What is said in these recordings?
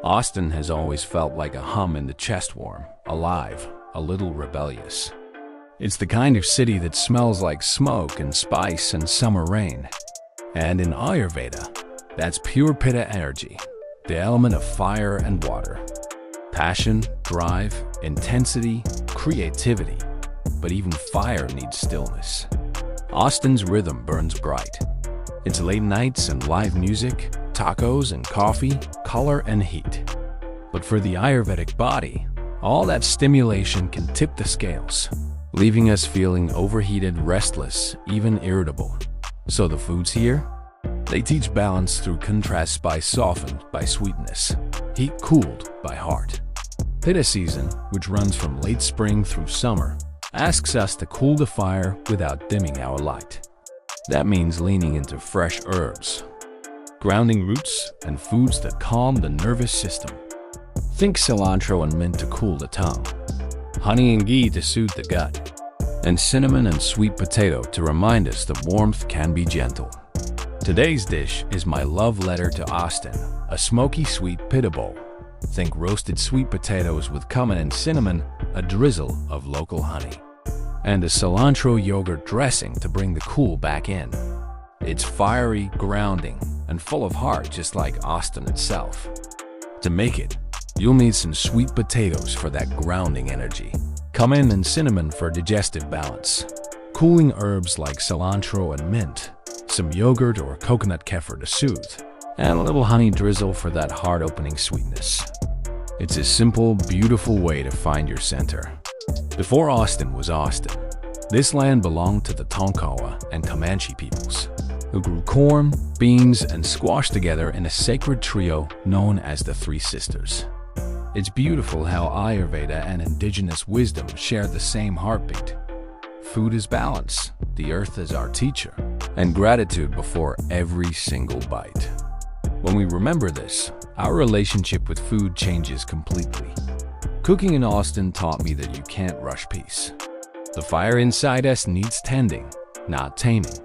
Austin has always felt like a hum in the chest, warm, alive, a little rebellious. It's the kind of city that smells like smoke and spice and summer rain. And in Ayurveda, that's pure Pitta energy, the element of fire and water. Passion, drive, intensity, creativity. But even fire needs stillness. Austin's rhythm burns bright. It's late nights and live music, tacos and coffee, color and heat. But for the Ayurvedic body, all that stimulation can tip the scales, leaving us feeling overheated, restless, even irritable. So the foods here? They teach balance through contrast, spice softened by sweetness, heat cooled by heart. Pitta season, which runs from late spring through summer, asks us to cool the fire without dimming our light. That means leaning into fresh herbs, grounding roots, and foods that calm the nervous system. Think cilantro and mint to cool the tongue, honey and ghee to soothe the gut, and cinnamon and sweet potato to remind us that warmth can be gentle. Today's dish is my love letter to Austin, a smoky sweet Pitta bowl. Think roasted sweet potatoes with cumin and cinnamon, a drizzle of local honey, and a cilantro yogurt dressing to bring the cool back in. It's fiery, grounding, and full of heart, just like Austin itself. To make it, you'll need some sweet potatoes for that grounding energy, cumin and cinnamon for digestive balance, cooling herbs like cilantro and mint, some yogurt or coconut kefir to soothe, and a little honey drizzle for that heart-opening sweetness. It's a simple, beautiful way to find your center. Before Austin was Austin, this land belonged to the Tonkawa and Comanche peoples, who grew corn, beans, and squash together in a sacred trio known as the Three Sisters. It's beautiful how Ayurveda and indigenous wisdom share the same heartbeat. Food is balance, the earth is our teacher, and gratitude before every single bite. When we remember this, our relationship with food changes completely. Cooking in Austin taught me that you can't rush peace. The fire inside us needs tending, not taming.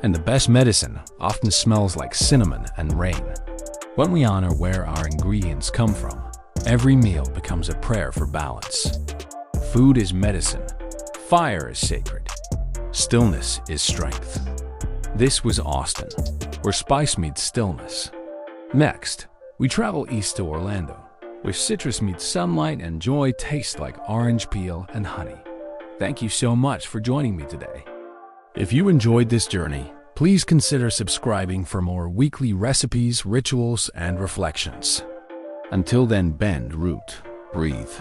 And the best medicine often smells like cinnamon and rain. When we honor where our ingredients come from, every meal becomes a prayer for balance. Food is medicine. Fire is sacred. Stillness is strength. This was Austin, where spice meets stillness. Next, we travel east to Orlando, where citrus meets sunlight and joy taste like orange peel and honey. Thank you so much for joining me today. If you enjoyed this journey, please consider subscribing for more weekly recipes, rituals, and reflections. Until then, bend, root, breathe.